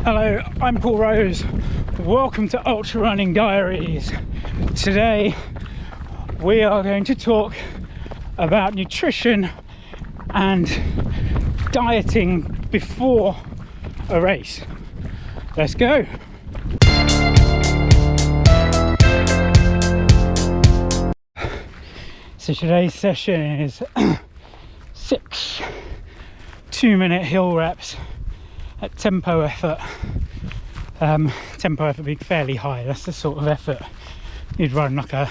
Hello, I'm Paul Rose. Welcome to Ultra Running Diaries. Today we are going to talk about nutrition and dieting before a race. Let's go. So today's session is 6 2-minute hill reps at tempo effort. Tempo effort being fairly high. That's the sort of effort you'd run like a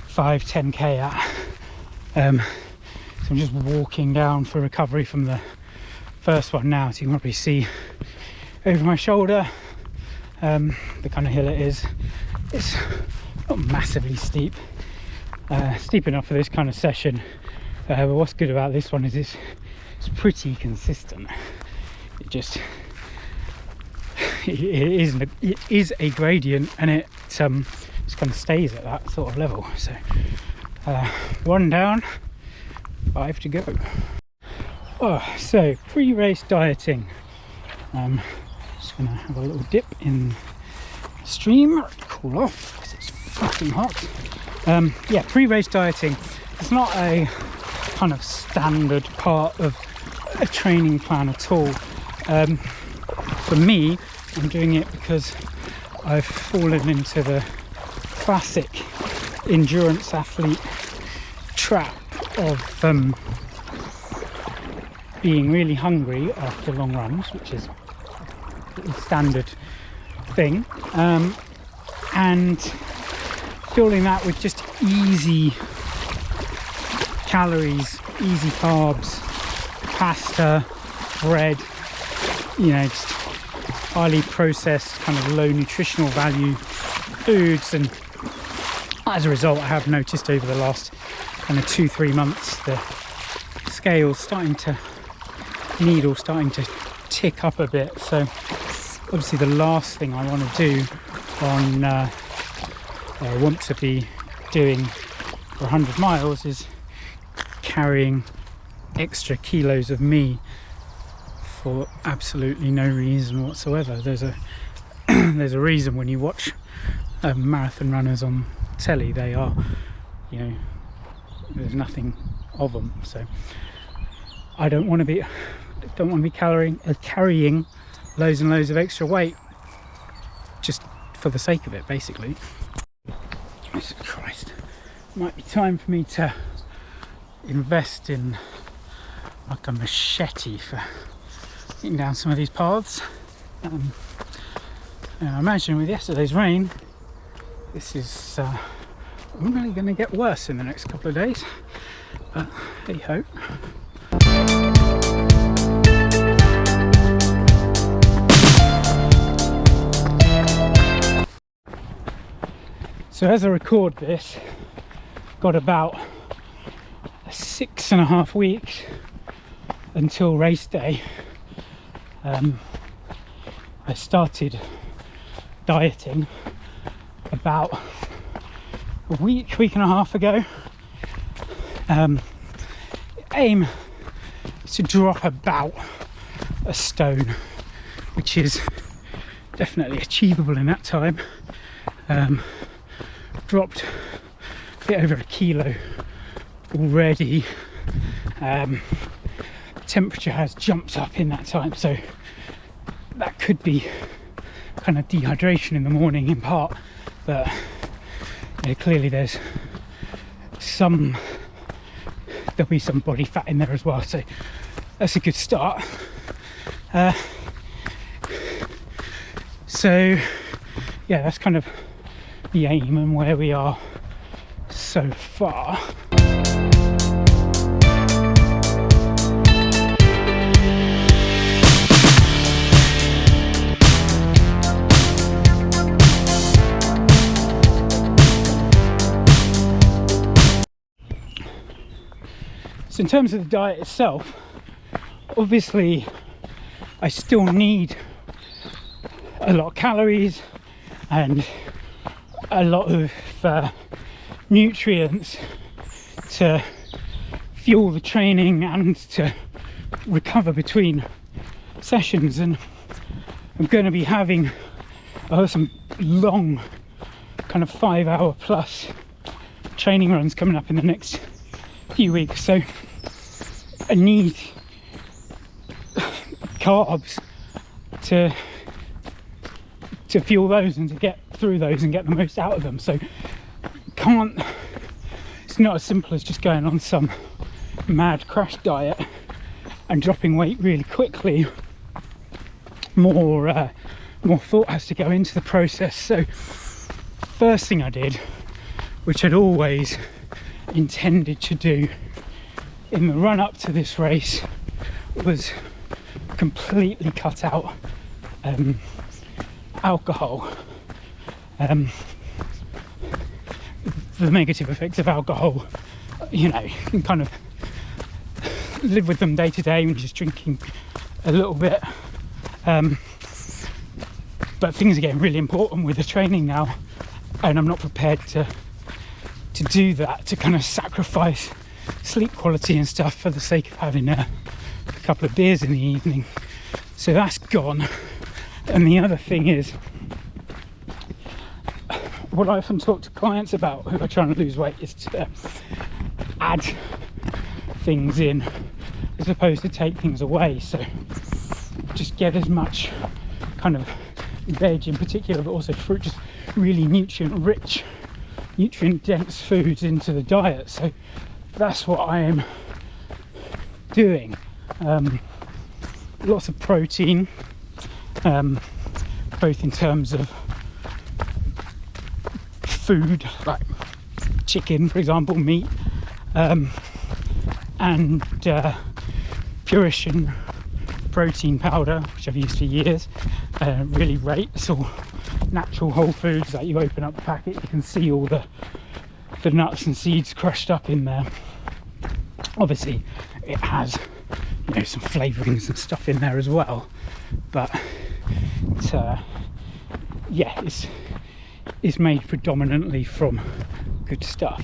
5-10k at. So I'm just walking down for recovery from the first one now, so you can probably see over my shoulder the kind of hill it is. It's not massively steep, steep enough for this kind of session, but what's good about this one is it's pretty consistent. It is a gradient, and it just kind of stays at that sort of level. So 1 down, 5 to go. So pre-race dieting. Just gonna have a little dip in the stream, cool off because it's fucking hot. Yeah, pre-race dieting is not a kind of standard part of a training plan at all. For me, I'm doing it because I've fallen into the classic endurance athlete trap of being really hungry after long runs, which is a standard thing, and filling that with just easy calories, easy carbs, pasta, bread, you know, just highly processed, kind of low nutritional value foods. And as a result, I have noticed over the last kind of 2-3 months the scale's starting to tick up a bit. So obviously the last thing I want to do on I want to be doing for 100 miles is carrying extra kilos of me for absolutely no reason whatsoever. There's a reason when you watch marathon runners on telly, they are, you know, there's nothing of them. So I don't want to be carrying loads and loads of extra weight just for the sake of it, basically. Jesus Christ, might be time for me to invest in like a machete for getting down some of these paths. I imagine with yesterday's rain, this is really going to get worse in the next couple of days, but hey ho. So as I record this, got about 6.5 weeks until race day. I started dieting about a week and a half ago. Aim is to drop about a stone, which is definitely achievable in that time. Dropped a bit over 1 kilo already. Temperature has jumped up in that time, so that could be kind of dehydration in the morning in part, but you know, clearly there'll be some body fat in there as well, so that's a good start. So yeah, that's kind of the aim and where we are so far. So in terms of the diet itself, obviously I still need a lot of calories and a lot of nutrients to fuel the training and to recover between sessions. And I'm going to be having some long kind of 5-hour plus training runs coming up in the next few weeks, so I need carbs to fuel those and to get through those and get the most out of them. So it's not as simple as just going on some mad crash diet and dropping weight really quickly. More thought has to go into the process. So first thing I did, which I'd always intended to do in the run up to this race, was completely cut out alcohol. The negative effects of alcohol, you know, you can kind of live with them day to day when you're just drinking a little bit, but things are getting really important with the training now, and I'm not prepared to do that, to kind of sacrifice sleep quality and stuff for the sake of having a couple of beers in the evening. So that's gone. And the other thing is, what I often talk to clients about who are trying to lose weight is to add things in as opposed to take things away. So just get as much kind of veg in particular, but also fruit, just really nutrient rich, nutrient dense foods into the diet. So that's what I am doing. Lots of protein, both in terms of food like chicken, for example, meat, and Purition protein powder, which I've used for years. Really great. It's all natural whole foods. Like, you open up the packet, you can see all the nuts and seeds crushed up in there. Obviously it has, you know, some flavourings and stuff in there as well, but yeah, it's made predominantly from good stuff.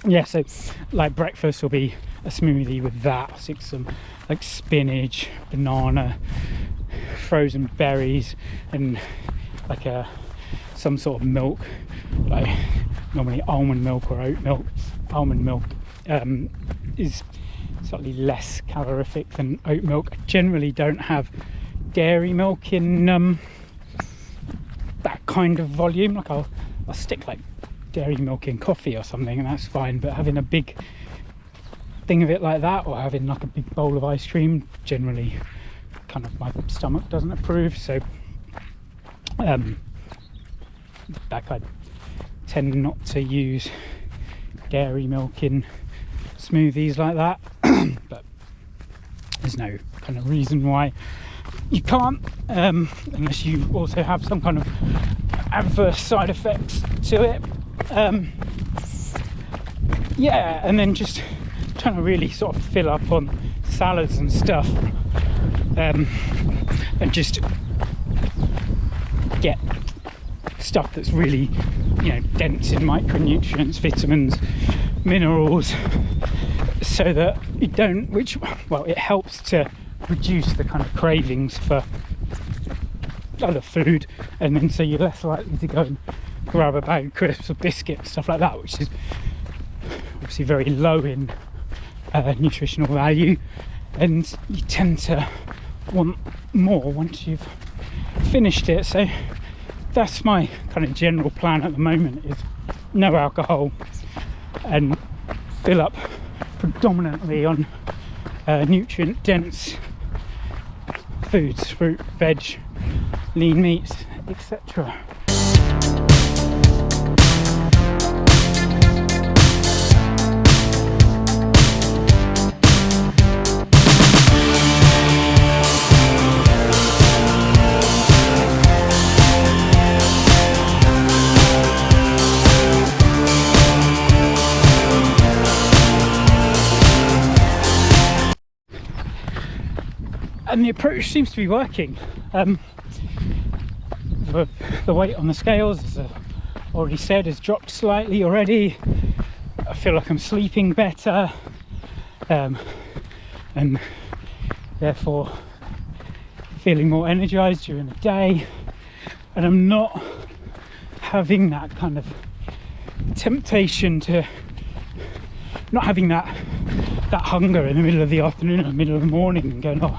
Yeah, so like breakfast will be a smoothie with that. I'll stick some like spinach, banana, frozen berries, and like some sort of milk, like normally almond milk or oat milk. Almond milk is slightly less calorific than oat milk. I generally don't have dairy milk in that kind of volume. Like I'll stick like dairy milk in coffee or something, and that's fine, but having a big thing of it like that, or having like a big bowl of ice cream, generally kind of my stomach doesn't approve. So like I tend not to use dairy milk in smoothies like that. But there's no kind of reason why you can't, unless you also have some kind of adverse side effects to it. Yeah, and then just trying to really sort of fill up on salads and stuff, and just get stuff that's really, you know, dense in micronutrients, vitamins, minerals, so that you don't, it helps to reduce the kind of cravings for other food, and then so you're less likely to go and grab a bag of crisps or biscuits, stuff like that, which is obviously very low in nutritional value, and you tend to want more once you've finished it. So that's my kind of general plan at the moment, is no alcohol and fill up predominantly on nutrient dense foods, fruit, veg, lean meats, etc. And the approach seems to be working. The weight on the scales, as I already said, has dropped slightly already. I feel like I'm sleeping better, and therefore feeling more energized during the day, and I'm not having that kind of temptation to not having that hunger in the middle of the afternoon or the middle of the morning and going, oh,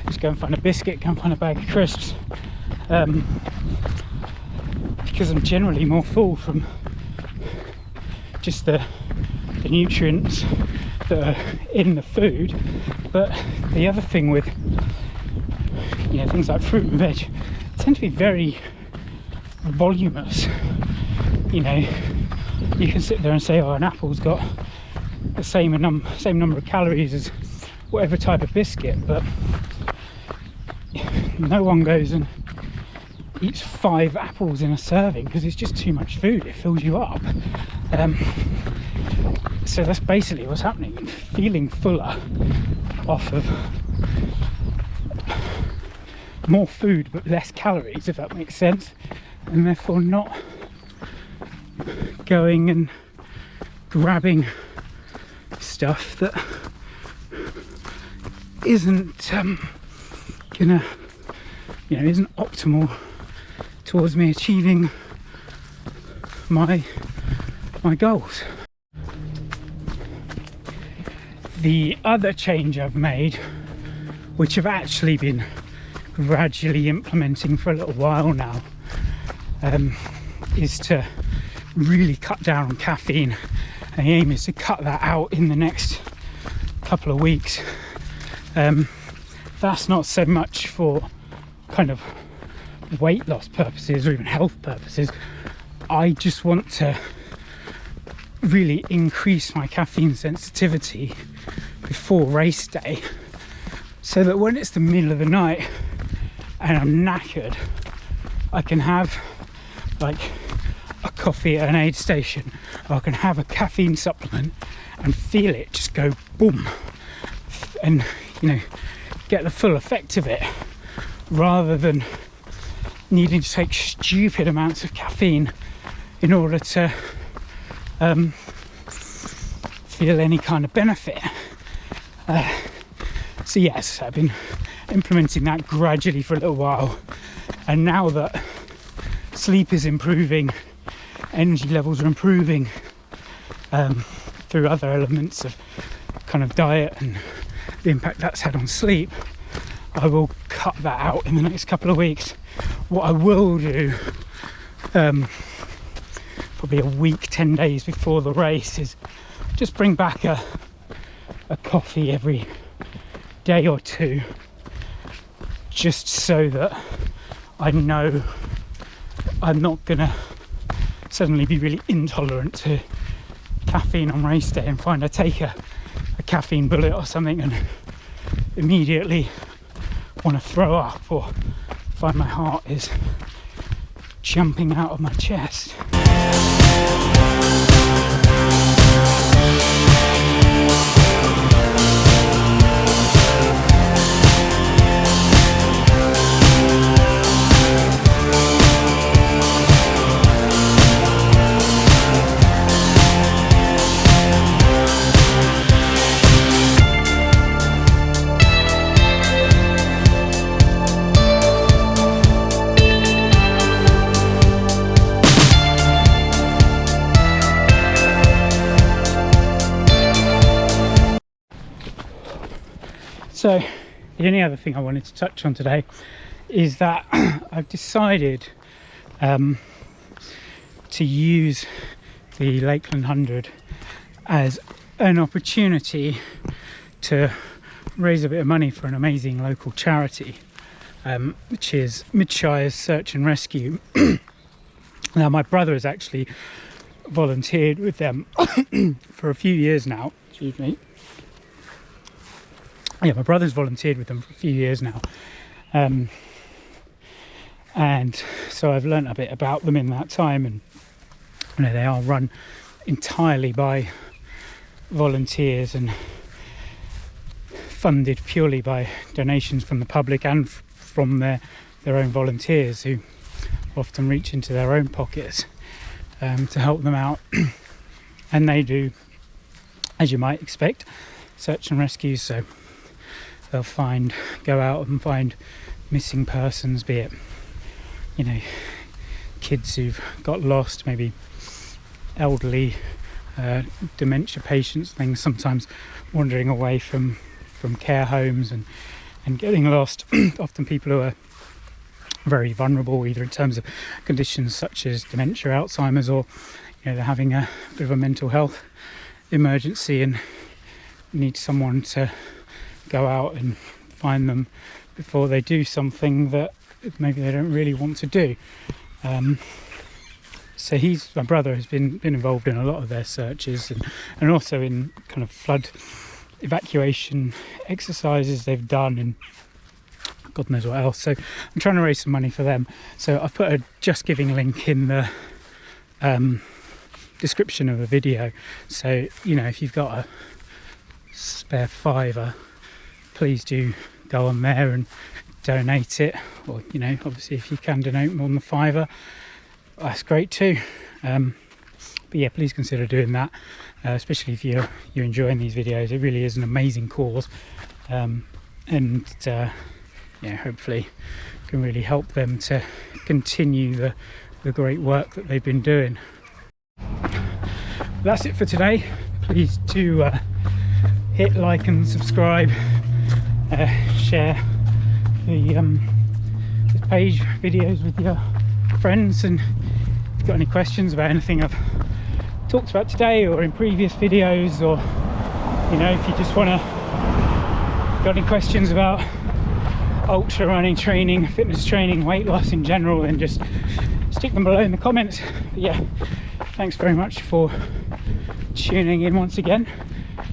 just go and find a biscuit, go and find a bag of crisps, because I'm generally more full from just the nutrients that are in the food. But the other thing with, you know, things like fruit and veg tend to be very voluminous. You know, you can sit there and say, oh, an apple's got the same number of calories as whatever type of biscuit, but no one goes and eats 5 apples in a serving because it's just too much food. It fills you up. So that's basically what's happening. I'm feeling fuller off of more food but less calories, if that makes sense, and therefore not going and grabbing stuff that isn't gonna, you know, isn't optimal towards me achieving my goals. The other change I've made, which I've actually been gradually implementing for a little while now, is to really cut down on caffeine. And the aim is to cut that out in the next couple of weeks. That's not so much for kind of weight loss purposes or even health purposes. I just want to really increase my caffeine sensitivity before race day, so that when it's the middle of the night and I'm knackered, I can have like a coffee at an aid station, or I can have a caffeine supplement and feel it just go boom, and, you know, get the full effect of it, rather than needing to take stupid amounts of caffeine in order to feel any kind of benefit. So yes, I've been implementing that gradually for a little while, and now that sleep is improving, energy levels are improving, through other elements of kind of diet and the impact that's had on sleep, I will cut that out in the next couple of weeks. What I will do, probably a week, 10 days before the race, is just bring back a coffee every day or two, just so that I know I'm not gonna suddenly be really intolerant to caffeine on race day and find I take a caffeine bullet or something and immediately want to throw up, or find my heart is jumping out of my chest. So the only other thing I wanted to touch on today is that I've decided to use the Lakeland 100 as an opportunity to raise a bit of money for an amazing local charity, which is Midshire's Search and Rescue. Now, my brother has actually volunteered with them for a few years now. Excuse me. Yeah, my brother's volunteered with them for a few years now, and so I've learnt a bit about them in that time. And you know, they are run entirely by volunteers and funded purely by donations from the public and from their own volunteers, who often reach into their own pockets to help them out. And they do, as you might expect, search and rescues. So they'll go out and find missing persons, be it, you know, kids who've got lost, maybe elderly, dementia patients, things, sometimes wandering away from care homes and getting lost. Often people who are very vulnerable, either in terms of conditions such as dementia, Alzheimer's, or they're having a bit of a mental health emergency and need someone to go out and find them before they do something that maybe they don't really want to do. So my brother has been involved in a lot of their searches, and also in kind of flood evacuation exercises they've done, and God knows what else. So I'm trying to raise some money for them. So I've put a Just Giving link in the description of the video. So, if you've got a spare £5, please do go on there and donate it. Or, obviously if you can donate more than £5, that's great too. But yeah, please consider doing that, especially if you're enjoying these videos. It really is an amazing cause, and hopefully can really help them to continue the great work that they've been doing. That's it for today. Please do hit like and subscribe, share this page videos with your friends, and if you've got any questions about anything I've talked about today or in previous videos, or if you just got any questions about ultra running training, fitness training, weight loss in general, then just stick them below in the comments. But yeah, thanks very much for tuning in once again,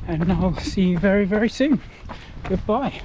and I'll see you very, very soon. Goodbye.